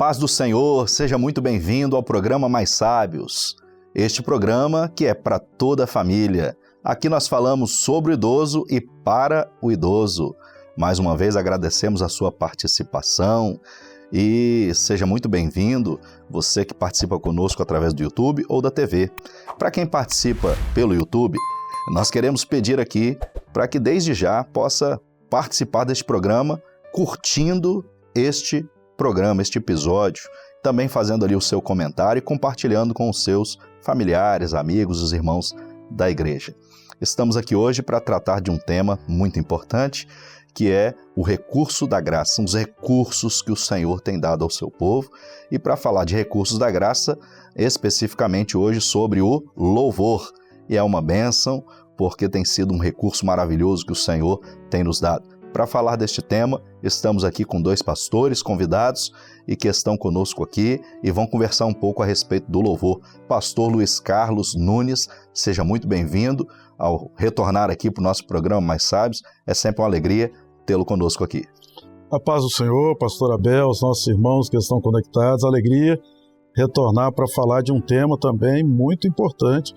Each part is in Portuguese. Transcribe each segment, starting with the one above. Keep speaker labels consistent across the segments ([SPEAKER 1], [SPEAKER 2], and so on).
[SPEAKER 1] paz do Senhor, seja muito bem-vindo ao programa Mais Sábios. Este programa que é para toda a família. Aqui nós falamos sobre o idoso e para o idoso. Mais uma vez agradecemos a sua participação e seja muito bem-vindo, você que participa conosco através do YouTube ou da TV. Para quem participa pelo YouTube, nós queremos pedir aqui para que desde já possa participar deste programa, curtindo este programa, este episódio, também fazendo ali o seu comentário e compartilhando com os seus familiares, amigos, os irmãos da igreja. Estamos aqui hoje para tratar de um tema muito importante, que é o recurso da graça, são os recursos que o Senhor tem dado ao seu povo. E para falar de recursos da graça, especificamente hoje sobre o louvor. E é uma bênção, porque tem sido um recurso maravilhoso que o Senhor tem nos dado. Para falar deste tema, estamos aqui com dois pastores convidados e que estão conosco aqui e vão conversar um pouco a respeito do louvor. Pastor Luiz Carlos Nunes, seja muito bem-vindo ao retornar aqui para o nosso programa Mais Sábios. É sempre uma alegria tê-lo conosco aqui.
[SPEAKER 2] A paz do Senhor, pastor Abel, os nossos irmãos que estão conectados, alegria retornar para falar de um tema também muito importante,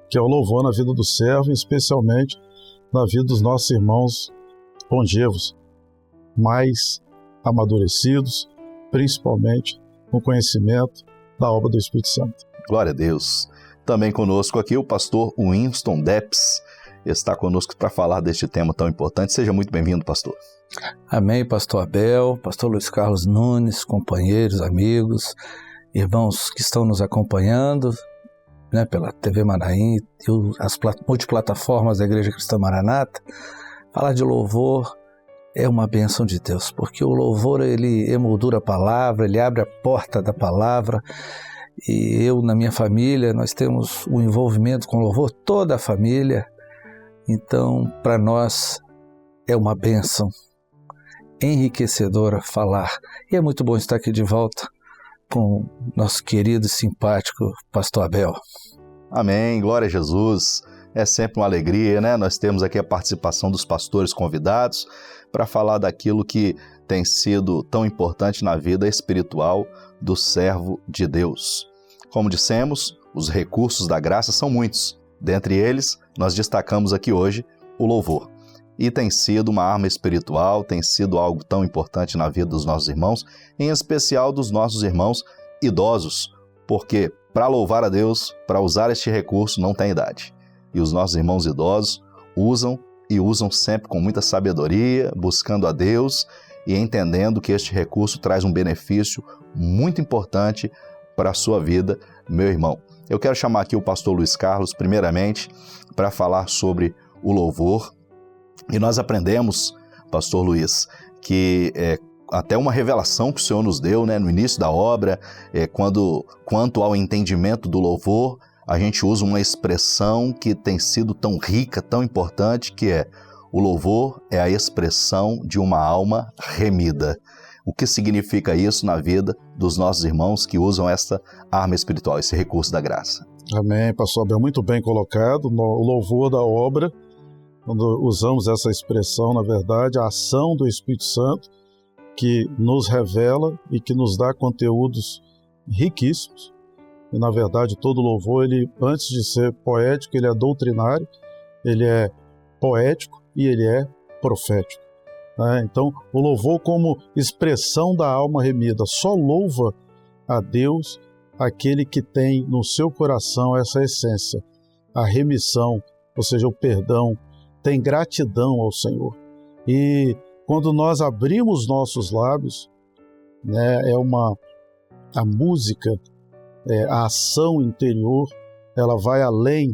[SPEAKER 2] que é o louvor na vida do servo, especialmente na vida dos nossos irmãos longevos, mais amadurecidos, principalmente com conhecimento da obra do Espírito Santo.
[SPEAKER 1] Glória a Deus. Também conosco aqui o pastor Winston Depps está conosco para falar deste tema tão importante. Seja muito bem-vindo, pastor.
[SPEAKER 3] Amém, pastor Abel, pastor Luiz Carlos Nunes, companheiros, amigos, irmãos que estão nos acompanhando, pela TV Manaim e as multiplataformas da Igreja Cristã Maranata. Falar de louvor é uma bênção de Deus, porque o louvor ele emoldura a palavra, ele abre a porta da palavra. E eu, na minha família, nós temos um envolvimento com louvor, toda a família. Então, para nós, é uma bênção enriquecedora falar. E é muito bom estar aqui de volta com nosso querido e simpático pastor Abel.
[SPEAKER 1] Amém, glória a Jesus. É sempre uma alegria, Nós temos aqui a participação dos pastores convidados para falar daquilo que tem sido tão importante na vida espiritual do servo de Deus. Como dissemos, os recursos da graça são muitos. Dentre eles, nós destacamos aqui hoje o louvor. E tem sido uma arma espiritual, tem sido algo tão importante na vida dos nossos irmãos, em especial dos nossos irmãos idosos, porque para louvar a Deus, para usar este recurso, não tem idade. E os nossos irmãos idosos usam sempre com muita sabedoria, buscando a Deus e entendendo que este recurso traz um benefício muito importante para a sua vida, meu irmão. Eu quero chamar aqui o pastor Luiz Carlos, primeiramente, para falar sobre o louvor. E nós aprendemos, pastor Luiz, que até uma revelação que o Senhor nos deu no início da obra, quanto ao entendimento do louvor, a gente usa uma expressão que tem sido tão rica, tão importante, que é: o louvor é a expressão de uma alma remida. O que significa isso na vida dos nossos irmãos que usam esta arma espiritual, esse recurso da graça?
[SPEAKER 2] Amém, pastor Abel, muito bem colocado. O louvor da obra, quando usamos essa expressão, na verdade, a ação do Espírito Santo que nos revela e que nos dá conteúdos riquíssimos. E, na verdade, todo louvor, ele, antes de ser poético, ele é doutrinário, ele é poético e ele é profético. Então, o louvor como expressão da alma remida, só louva a Deus aquele que tem no seu coração essa essência, a remissão, ou seja, o perdão, tem gratidão ao Senhor. E quando nós abrimos nossos lábios, a música, a ação interior, ela vai além,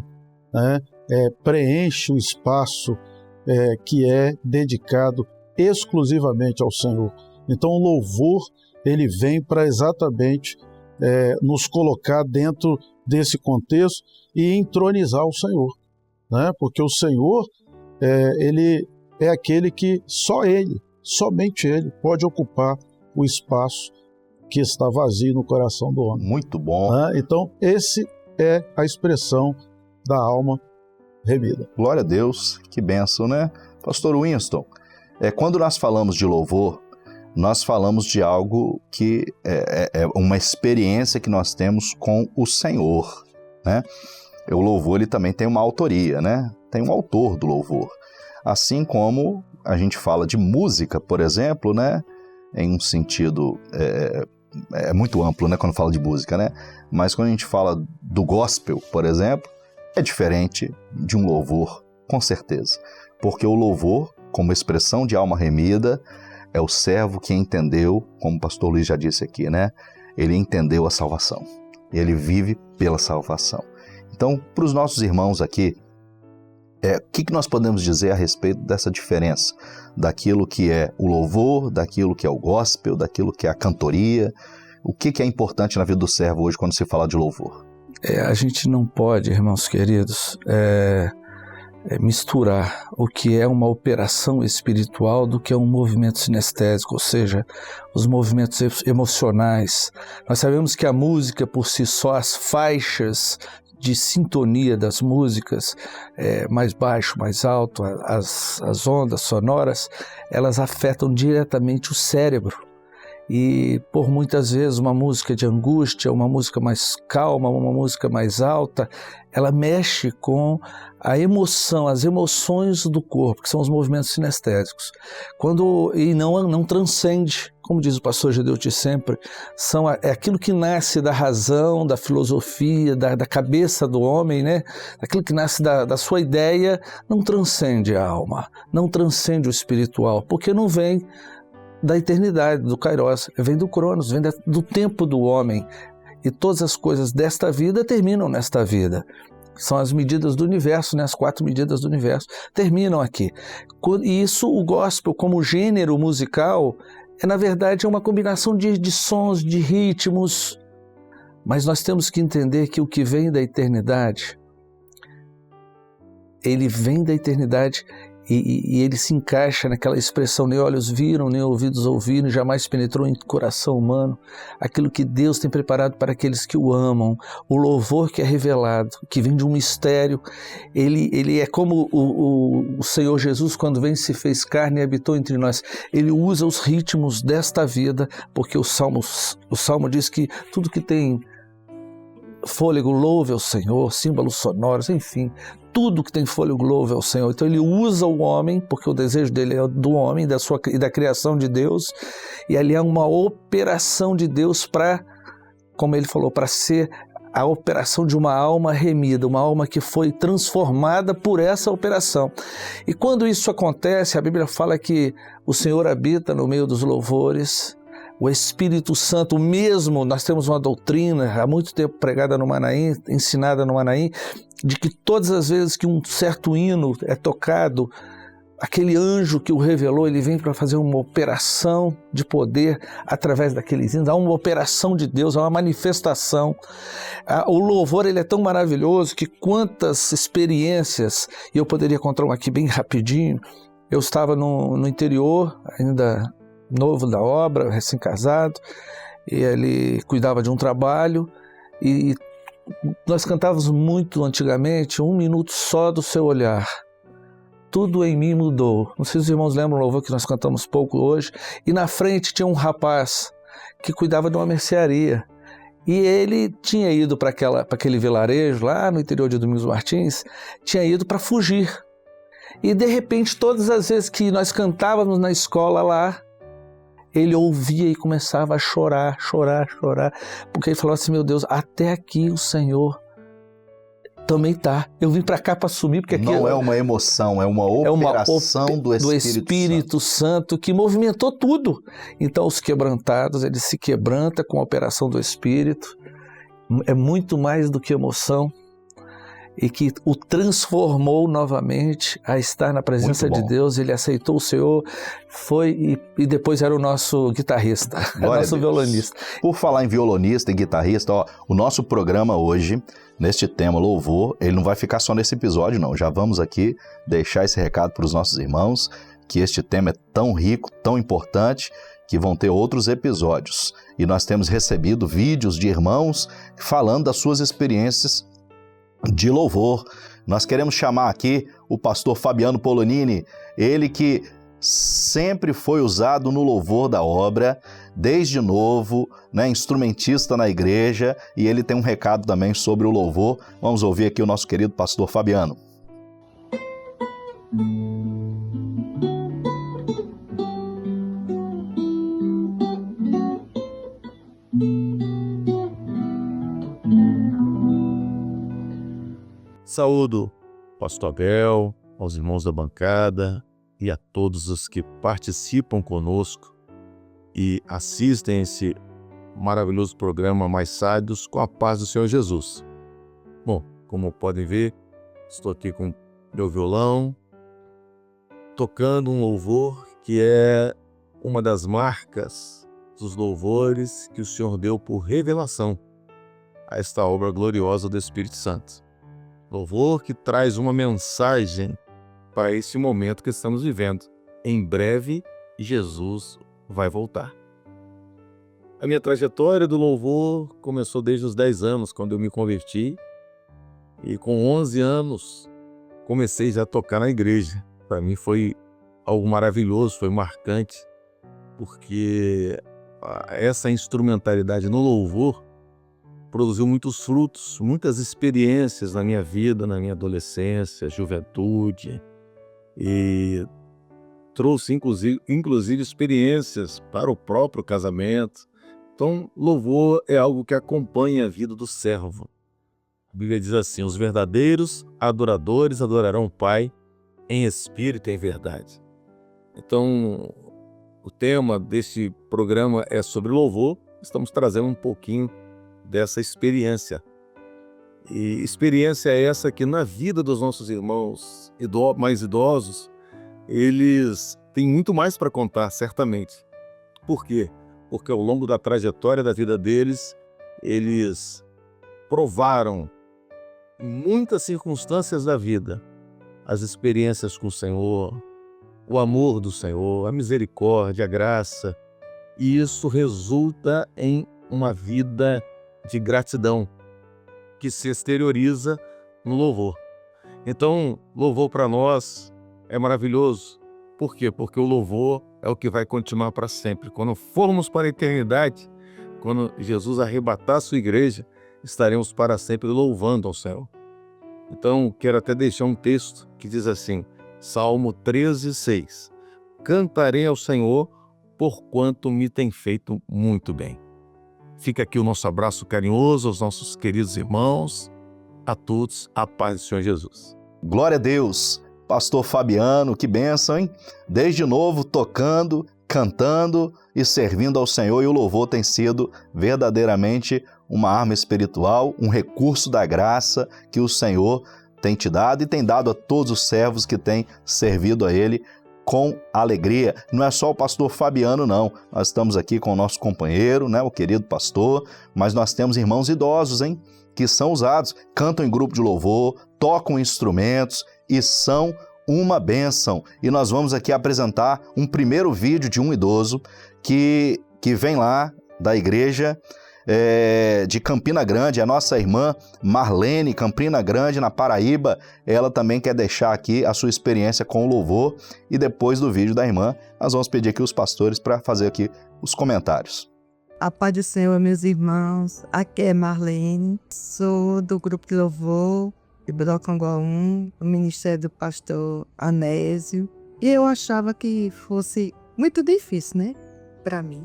[SPEAKER 2] preenche o espaço que é dedicado exclusivamente ao Senhor. Então o louvor, ele vem para exatamente nos colocar dentro desse contexto e entronizar o Senhor, porque o Senhor, ele é aquele que somente Ele pode ocupar o espaço que está vazio no coração do homem.
[SPEAKER 1] Muito bom.
[SPEAKER 2] Então esse é a expressão da alma remida.
[SPEAKER 1] Glória a Deus, que bênção, Pastor Winston, quando nós falamos de louvor, nós falamos de algo que é uma experiência que nós temos com o Senhor, né? O louvor ele também tem uma autoria, né? Tem um autor do louvor. Assim como a gente fala de música, por exemplo, né? Em um sentido muito amplo, né? Quando fala de música, né? Mas quando a gente fala do gospel, por exemplo, é diferente de um louvor, com certeza. Porque o louvor, como expressão de alma remida, é o servo que entendeu, como o pastor Luiz já disse aqui, né? Ele entendeu a salvação. Ele vive pela salvação. Então, para os nossos irmãos aqui, o que nós podemos dizer a respeito dessa diferença? Daquilo que é o louvor, daquilo que é o gospel, daquilo que é a cantoria. O que é importante na vida do servo hoje quando se fala de louvor?
[SPEAKER 3] A gente não pode, irmãos queridos, misturar o que é uma operação espiritual do que é um movimento sinestésico, ou seja, os movimentos emocionais. Nós sabemos que a música por si só, as faixas de sintonia das músicas, mais baixo, mais alto, as ondas sonoras, elas afetam diretamente o cérebro. E por muitas vezes uma música de angústia, uma música mais calma, uma música mais alta, ela mexe com a emoção, as emoções do corpo, que são os movimentos sinestésicos. E não transcende, como diz o pastor Gedeuti sempre, é aquilo que nasce da razão, da filosofia, da cabeça do homem, né? Aquilo que nasce da sua ideia, não transcende a alma, não transcende o espiritual, porque não vem da eternidade, do Kairos, vem do Cronos, vem do tempo do homem. E todas as coisas desta vida terminam nesta vida. São as medidas do universo, né? As 4 medidas do universo terminam aqui. E isso, o gospel, como gênero musical, na verdade, é uma combinação de sons, de ritmos. Mas nós temos que entender que o que vem da eternidade, ele vem da eternidade e ele se encaixa naquela expressão: nem olhos viram, nem ouvidos ouviram, jamais penetrou em coração humano aquilo que Deus tem preparado para aqueles que o amam. O louvor que é revelado, que vem de um mistério, ele é como o Senhor Jesus, quando vem, se fez carne e habitou entre nós. Ele usa os ritmos desta vida, porque o Salmo diz que tudo que tem fôlego louve ao Senhor, símbolos sonoros, enfim, tudo que tem fôlego louve ao Senhor. Então ele usa o homem, porque o desejo dele é do homem e da criação de Deus, e ali é uma operação de Deus para, como ele falou, para ser a operação de uma alma remida, uma alma que foi transformada por essa operação. E quando isso acontece, a Bíblia fala que o Senhor habita no meio dos louvores. O Espírito Santo mesmo, nós temos uma doutrina há muito tempo pregada no Manaim, ensinada no Manaim, de que todas as vezes que um certo hino é tocado, aquele anjo que o revelou, ele vem para fazer uma operação de poder através daqueles hinos. Há uma operação de Deus, há uma manifestação. O louvor, ele é tão maravilhoso que quantas experiências, e eu poderia contar uma aqui bem rapidinho. Eu estava no interior, ainda novo da obra, recém-casado, e ele cuidava de um trabalho, e nós cantávamos muito antigamente, 1 minuto só do seu olhar. Tudo em mim mudou. Não sei se os irmãos lembram o louvor que nós cantamos pouco hoje. E na frente tinha um rapaz que cuidava de uma mercearia. E ele tinha ido para aquele vilarejo lá no interior de Domingos Martins, tinha ido para fugir. E de repente, todas as vezes que nós cantávamos na escola lá, ele ouvia e começava a chorar, porque ele falou assim: meu Deus, até aqui o Senhor também está. Eu vim para cá para assumir, porque aqui
[SPEAKER 1] não é uma emoção, é uma operação do Espírito
[SPEAKER 3] Santo que movimentou tudo. Então os quebrantados, ele se quebranta com a operação do Espírito. É muito mais do que emoção. E que o transformou novamente a estar na presença de Deus. Ele aceitou o Senhor, foi e depois era o nosso guitarrista, o nosso violonista.
[SPEAKER 1] Por falar em violonista e guitarrista, o nosso programa hoje, neste tema louvor, ele não vai ficar só nesse episódio não. Já vamos aqui deixar esse recado para os nossos irmãos, que este tema é tão rico, tão importante, que vão ter outros episódios. E nós temos recebido vídeos de irmãos falando das suas experiências de louvor. Nós queremos chamar aqui o pastor Fabiano Polonini, ele que sempre foi usado no louvor da obra, desde novo, né, instrumentista na igreja, e ele tem um recado também sobre o louvor. Vamos ouvir aqui o nosso querido pastor Fabiano.
[SPEAKER 4] Saúdo pastor Abel, aos irmãos da bancada e a todos os que participam conosco e assistem esse maravilhoso programa Mais Sábios, com a paz do Senhor Jesus. Bom, como podem ver, estou aqui com meu violão, tocando um louvor que é uma das marcas dos louvores que o Senhor deu por revelação a esta obra gloriosa do Espírito Santo. Louvor que traz uma mensagem para esse momento que estamos vivendo. Em breve, Jesus vai voltar. A minha trajetória do louvor começou desde os 10 anos, quando eu me converti. E com 11 anos, comecei já a tocar na igreja. Para mim foi algo maravilhoso, foi marcante, porque essa instrumentalidade no louvor produziu muitos frutos, muitas experiências na minha vida, na minha adolescência, juventude, e trouxe inclusive experiências para o próprio casamento. Então, louvor é algo que acompanha a vida do servo. A Bíblia diz assim: os verdadeiros adoradores adorarão o Pai em espírito e em verdade. Então, o tema deste programa é sobre louvor. Estamos trazendo um pouquinho dessa experiência. E experiência essa que na vida dos nossos irmãos mais idosos, eles têm muito mais para contar, certamente. Por quê? Porque ao longo da trajetória da vida deles, eles provaram em muitas circunstâncias da vida as experiências com o Senhor, o amor do Senhor, a misericórdia, a graça, e isso resulta em uma vida de gratidão que se exterioriza no louvor. Então, louvor para nós é maravilhoso. Por quê? Porque o louvor é o que vai continuar para sempre. Quando formos para a eternidade, quando Jesus arrebatar a sua igreja, estaremos para sempre louvando ao Senhor. Então, quero até deixar um texto que diz assim, Salmo 13:6. Cantarei ao Senhor, porquanto me tem feito muito bem. Fica aqui o nosso abraço carinhoso aos nossos queridos irmãos, a todos, a paz do Senhor Jesus.
[SPEAKER 1] Glória a Deus! Pastor Fabiano, que bênção, hein? Desde novo, tocando, cantando e servindo ao Senhor, e o louvor tem sido verdadeiramente uma arma espiritual, um recurso da graça que o Senhor tem te dado e tem dado a todos os servos que têm servido a Ele com alegria. Não é só o pastor Fabiano, não. Nós estamos aqui com o nosso companheiro, né, o querido pastor, mas nós temos irmãos idosos, hein, que são usados, cantam em grupo de louvor, tocam instrumentos e são uma bênção. E nós vamos aqui apresentar um primeiro vídeo de um idoso que vem lá da igreja de Campina Grande, a nossa irmã Marlene, Campina Grande, na Paraíba. Ela também quer deixar aqui a sua experiência com o louvor, e depois do vídeo da irmã, nós vamos pedir aqui os pastores para fazer aqui os comentários.
[SPEAKER 5] A paz do Senhor, meus irmãos. Aqui é Marlene, sou do grupo de louvor de Brocanguá 1, do ministério do pastor Anésio, e eu achava que fosse muito difícil, né, para mim,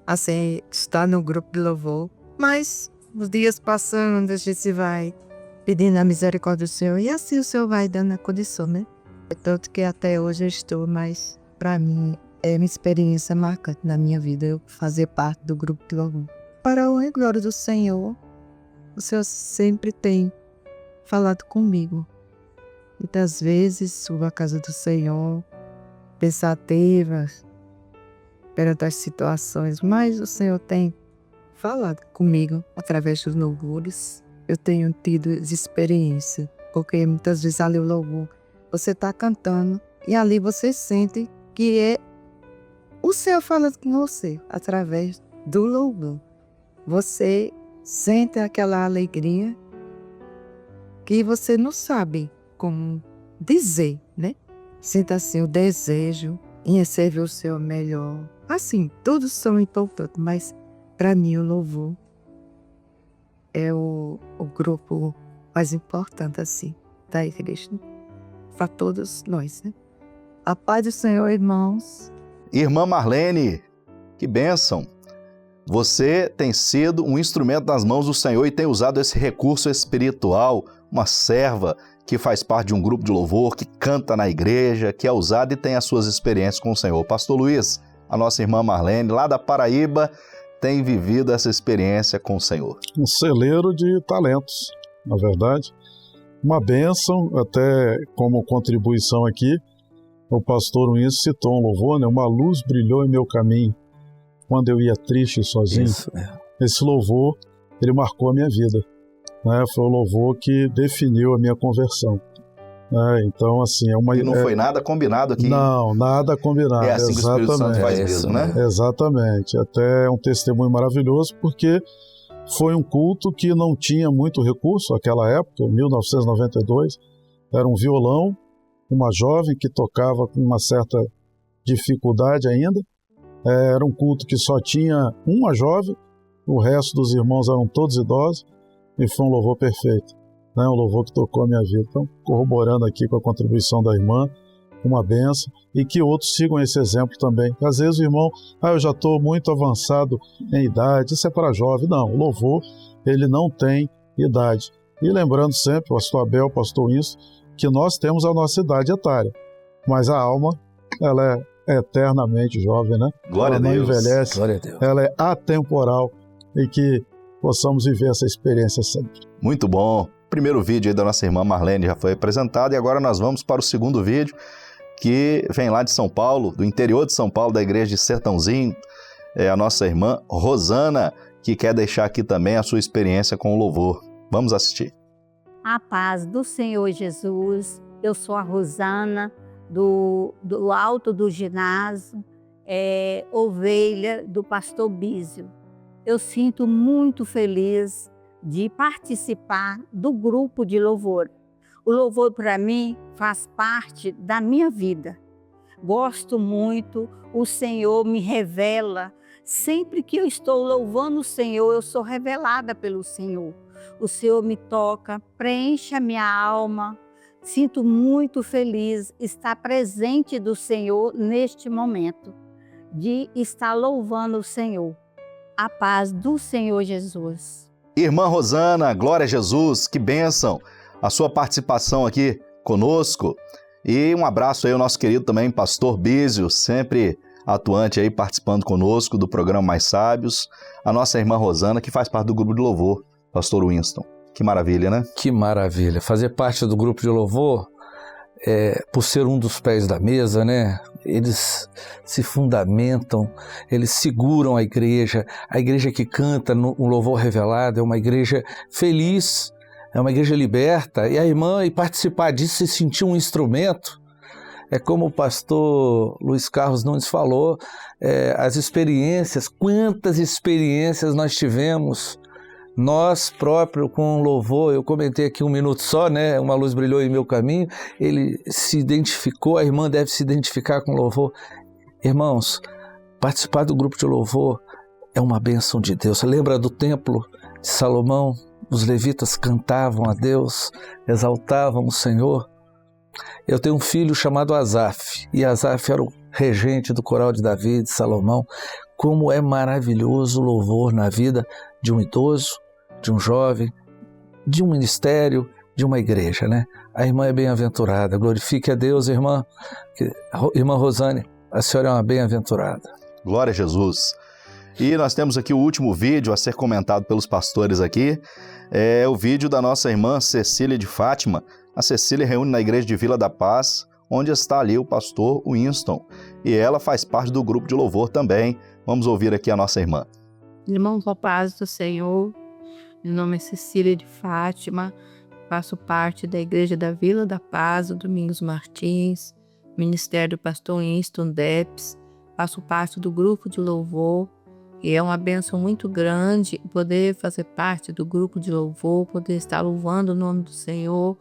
[SPEAKER 5] assim, estar no grupo de louvor. Mas os dias passando, a gente vai pedindo a misericórdia do Senhor, e assim o Senhor vai dando a condição, né? Tanto que até hoje eu estou, mas para mim é uma experiência marcante na minha vida eu fazer parte do grupo de louvor. Para a honra e glória do Senhor, o Senhor sempre tem falado comigo. Muitas vezes subo à casa do Senhor, pensativa, perante as situações, mas o Senhor tem falado comigo através dos louvores. Eu tenho tido experiência, porque muitas vezes ali o louvor, você está cantando e ali você sente que é o Senhor falando com você através do louvor. Você sente aquela alegria que você não sabe como dizer, né? Sente assim o desejo em servir o Senhor melhor. Assim, todos são importantes, mas para mim o louvor é o grupo mais importante, assim, da igreja, para todos nós, né? A paz do Senhor, irmãos.
[SPEAKER 1] Irmã Marlene, que bênção! Você tem sido um instrumento nas mãos do Senhor e tem usado esse recurso espiritual, uma serva que faz parte de um grupo de louvor, que canta na igreja, que é usada e tem as suas experiências com o Senhor. Pastor Luiz, a nossa irmã Marlene, lá da Paraíba, tem vivido essa experiência com o Senhor.
[SPEAKER 2] Um celeiro de talentos, na verdade. Uma bênção, até como contribuição aqui, o pastor Winston citou um louvor, né? Uma luz brilhou em meu caminho quando eu ia triste e sozinho.
[SPEAKER 3] Isso,
[SPEAKER 2] Esse louvor, ele marcou a minha vida, né? Foi o louvor que definiu a minha conversão, né? Então, assim,
[SPEAKER 1] E não foi nada combinado aqui.
[SPEAKER 2] Não, nada combinado.
[SPEAKER 1] É assim que o Espírito Santo faz mesmo, né?
[SPEAKER 2] Exatamente. Até um testemunho maravilhoso, porque foi um culto que não tinha muito recurso naquela época, 1992. Era um violão, uma jovem que tocava com uma certa dificuldade ainda. Era um culto que só tinha uma jovem, o resto dos irmãos eram todos idosos, e foi um louvor perfeito, né? Um louvor que tocou a minha vida. Então, corroborando aqui com a contribuição da irmã, uma benção, e que outros sigam esse exemplo também. Às vezes o irmão, eu já estou muito avançado em idade, isso é para jovem. Não, o louvor, ele não tem idade. E lembrando sempre, pastor Abel, pastor Winston, que nós temos a nossa idade etária, mas a alma, ela é eternamente jovem, né?
[SPEAKER 1] Glória
[SPEAKER 2] ela
[SPEAKER 1] a Deus.
[SPEAKER 2] Não envelhece,
[SPEAKER 3] Glória a Deus.
[SPEAKER 2] ela é atemporal, e que possamos viver essa experiência sempre.
[SPEAKER 1] Muito bom. O primeiro vídeo aí da nossa irmã Marlene já foi apresentado e agora nós vamos para o segundo vídeo, que vem lá de São Paulo, do interior de São Paulo, da igreja de Sertãozinho. É a nossa irmã Rosana, que quer deixar aqui também a sua experiência com o louvor. Vamos assistir.
[SPEAKER 6] A paz do Senhor Jesus. Eu sou a Rosana, do Alto do Ginásio, ovelha do pastor Bísio. Eu sinto muito feliz de participar do grupo de louvor. O louvor, para mim, faz parte da minha vida. Gosto muito, o Senhor me revela. Sempre que eu estou louvando o Senhor, eu sou revelada pelo Senhor. O Senhor me toca, preenche a minha alma. Sinto muito feliz estar presente do Senhor neste momento, de estar louvando o Senhor. A paz do Senhor Jesus.
[SPEAKER 1] Irmã Rosana, glória a Jesus, que bênção a sua participação aqui conosco. E um abraço aí ao nosso querido também, pastor Bísio, sempre atuante aí, participando conosco do programa Mais Sábios. A nossa irmã Rosana, que faz parte do grupo de louvor, pastor Winston. Que maravilha, né?
[SPEAKER 3] Que maravilha. Fazer parte do grupo de louvor, por ser um dos pés da mesa, né? Eles se fundamentam, eles seguram a igreja que canta no louvor revelado, é uma igreja feliz, é uma igreja liberta, e a irmã, e participar disso, se sentir um instrumento, é como o pastor Luiz Carlos Nunes falou, as experiências, quantas experiências nós tivemos, nós próprios com louvor. Eu comentei aqui um minuto só, né? Uma luz brilhou em meu caminho. Ele se identificou, a irmã deve se identificar com louvor. Irmãos, participar do grupo de louvor é uma bênção de Deus. Você lembra do templo de Salomão? Os levitas cantavam a Deus, exaltavam o Senhor. Eu tenho um filho chamado Asaf, e Asaf era o regente do coral de Davi, de Salomão. Como é maravilhoso o louvor na vida de um idoso, de um jovem, de um ministério, de uma igreja, né? A irmã é bem-aventurada. Glorifique a Deus, irmã. Irmã Rosane, a senhora é uma bem-aventurada.
[SPEAKER 1] Glória a Jesus. E nós temos aqui o último vídeo a ser comentado pelos pastores aqui. É o vídeo da nossa irmã Cecília de Fátima. A Cecília reúne na igreja de Vila da Paz, onde está ali o pastor Winston. E ela faz parte do grupo de louvor também. Vamos ouvir aqui a nossa irmã.
[SPEAKER 7] Irmãos, a paz do Senhor. Meu nome é Cecília de Fátima. Faço parte da igreja da Vila da Paz, do Domingos Martins, ministério do pastor Winston Depes. Faço parte do grupo de louvor. E é uma bênção muito grande poder fazer parte do grupo de louvor, poder estar louvando o nome do Senhor.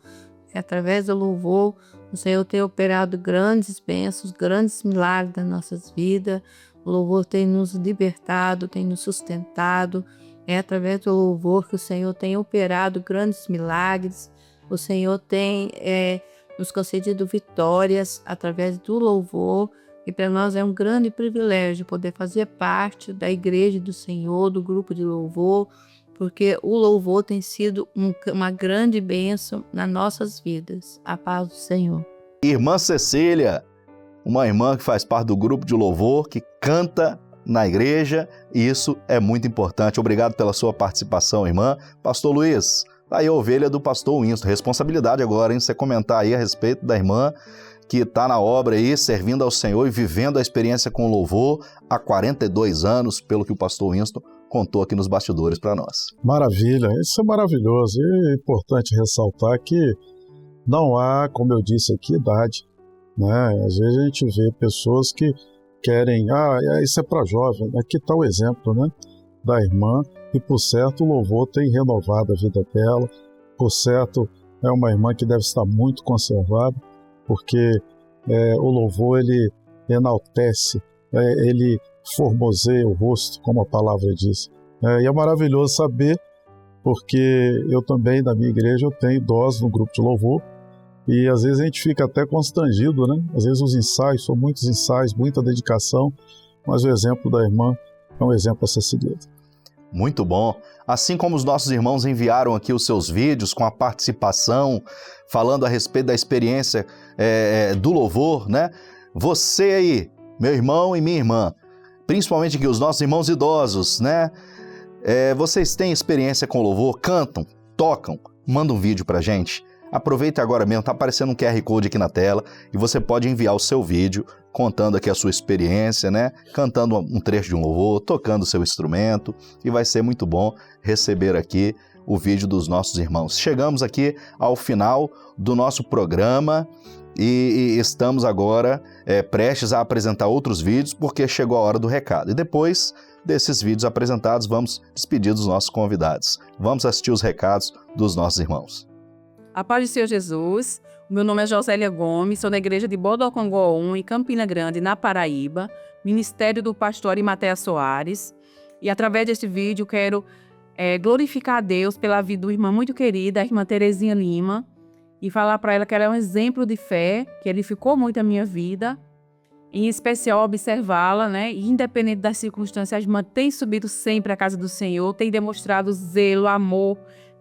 [SPEAKER 7] E através do louvor, O Senhor tem operado grandes bênçãos, grandes milagres nas nossas vidas. O louvor tem nos libertado, tem nos sustentado. É através do louvor que o Senhor tem operado grandes milagres. O Senhor tem nos concedido vitórias através do louvor. E para nós é um grande privilégio poder fazer parte da igreja do Senhor, do grupo de louvor, porque o louvor tem sido uma grande bênção nas nossas vidas. A paz do Senhor.
[SPEAKER 1] Irmã Cecília, uma irmã que faz parte do grupo de louvor, que canta na igreja, e isso é muito importante. Obrigado pela sua participação, irmã. Pastor Luiz, tá aí a ovelha do pastor Winston. Responsabilidade agora, hein? Você comentar aí a respeito da irmã que está na obra aí, servindo ao Senhor e vivendo a experiência com louvor há 42 anos, pelo que o pastor Winston contou aqui nos bastidores para nós.
[SPEAKER 2] Maravilha, isso é maravilhoso. E é importante ressaltar que não há, como eu disse aqui, idade, né? Às vezes a gente vê pessoas que querem, isso é para jovem. Aqui está o exemplo, né, da irmã, e por certo o louvor tem renovado a vida dela, por certo é uma irmã que deve estar muito conservada, porque o louvor ele enaltece, ele formoseia o rosto, como a palavra diz. E é maravilhoso saber, porque eu também, na minha igreja, eu tenho idosos no grupo de louvor, e às vezes a gente fica até constrangido, né? Às vezes os ensaios, são muitos ensaios, muita dedicação, mas o exemplo da irmã é um exemplo a ser seguido.
[SPEAKER 1] Muito bom. Assim como os nossos irmãos enviaram aqui os seus vídeos com a participação, falando a respeito da experiência do louvor, né? Você aí, meu irmão e minha irmã, principalmente aqui os nossos irmãos idosos, né? Vocês têm experiência com louvor, cantam, tocam, manda um vídeo pra gente. Aproveita agora mesmo, tá aparecendo um QR Code aqui na tela e você pode enviar o seu vídeo contando aqui a sua experiência, né? Cantando um trecho de um louvor, tocando o seu instrumento, e vai ser muito bom receber aqui o vídeo dos nossos irmãos. Chegamos aqui ao final do nosso programa e estamos agora prestes a apresentar outros vídeos porque chegou a hora do recado. E depois desses vídeos apresentados, vamos despedir dos nossos convidados. Vamos assistir os recados dos nossos irmãos.
[SPEAKER 8] A paz do Senhor Jesus, o meu nome é Josélia Gomes, sou da igreja de Bodocongó 1, em Campina Grande, na Paraíba, ministério do pastor Arimatea Soares, e através deste vídeo quero glorificar a Deus pela vida de uma irmã muito querida, a irmã Terezinha Lima, e falar para ela que ela é um exemplo de fé, que edificou muito a minha vida, em especial observá-la, né? E independente das circunstâncias, a irmã tem subido sempre à casa do Senhor, tem demonstrado zelo, amor,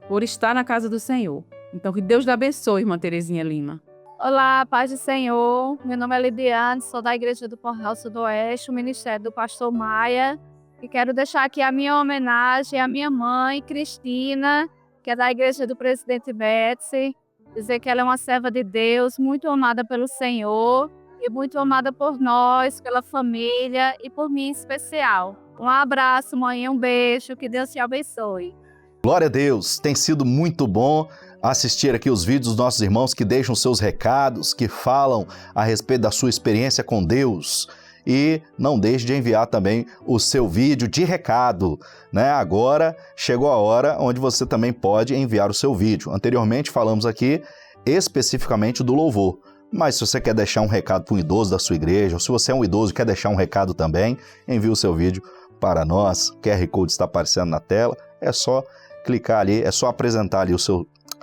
[SPEAKER 8] por estar na casa do Senhor. Então, que Deus te abençoe, irmã Terezinha Lima.
[SPEAKER 9] Olá, paz do Senhor. Meu nome é Lidiane, sou da Igreja do Porral Sudoeste, o ministério do pastor Maia. E quero deixar aqui a minha homenagem à minha mãe, Cristina, que é da Igreja do Presidente Betsy. Dizer que ela é uma serva de Deus, muito amada pelo Senhor e muito amada por nós, pela família e por mim em especial. Um abraço, mãe, um beijo, que Deus te abençoe.
[SPEAKER 1] Glória a Deus, tem sido muito bom assistir aqui os vídeos dos nossos irmãos que deixam seus recados, que falam a respeito da sua experiência com Deus. E não deixe de enviar também o seu vídeo de recado, né? Agora chegou a hora onde você também pode enviar o seu vídeo. Anteriormente falamos aqui especificamente do louvor, mas se você quer deixar um recado para um idoso da sua igreja, ou se você é um idoso e quer deixar um recado também, envie o seu vídeo para nós. O QR Code está aparecendo na tela, é só clicar ali, é só apresentar ali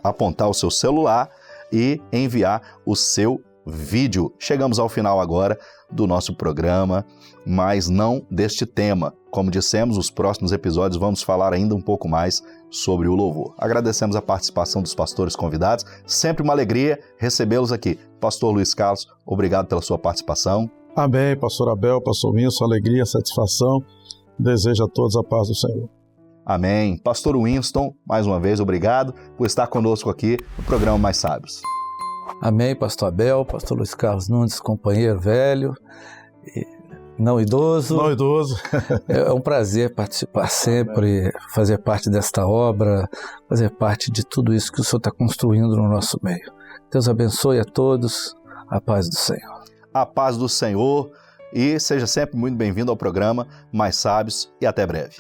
[SPEAKER 1] apontar o seu celular e enviar o seu vídeo. Chegamos ao final agora do nosso programa, mas não deste tema. Como dissemos, nos próximos episódios vamos falar ainda um pouco mais sobre o louvor. Agradecemos a participação dos pastores convidados, sempre uma alegria recebê-los aqui. Pastor Luiz Carlos, obrigado pela sua participação.
[SPEAKER 2] Amém, pastor Abel, pastor Winston, alegria, satisfação. Desejo a todos a paz do Senhor.
[SPEAKER 1] Amém. Pastor Winston, mais uma vez, obrigado por estar conosco aqui no programa Mais Sábios.
[SPEAKER 3] Amém, pastor Abel, pastor Luiz Carlos Nunes, companheiro velho, não idoso.
[SPEAKER 2] Não idoso.
[SPEAKER 3] É um prazer participar sempre, fazer parte desta obra, fazer parte de tudo isso que o Senhor está construindo no nosso meio. Deus abençoe a todos, a paz do Senhor.
[SPEAKER 1] A paz do Senhor, e seja sempre muito bem-vindo ao programa Mais Sábios, e até breve.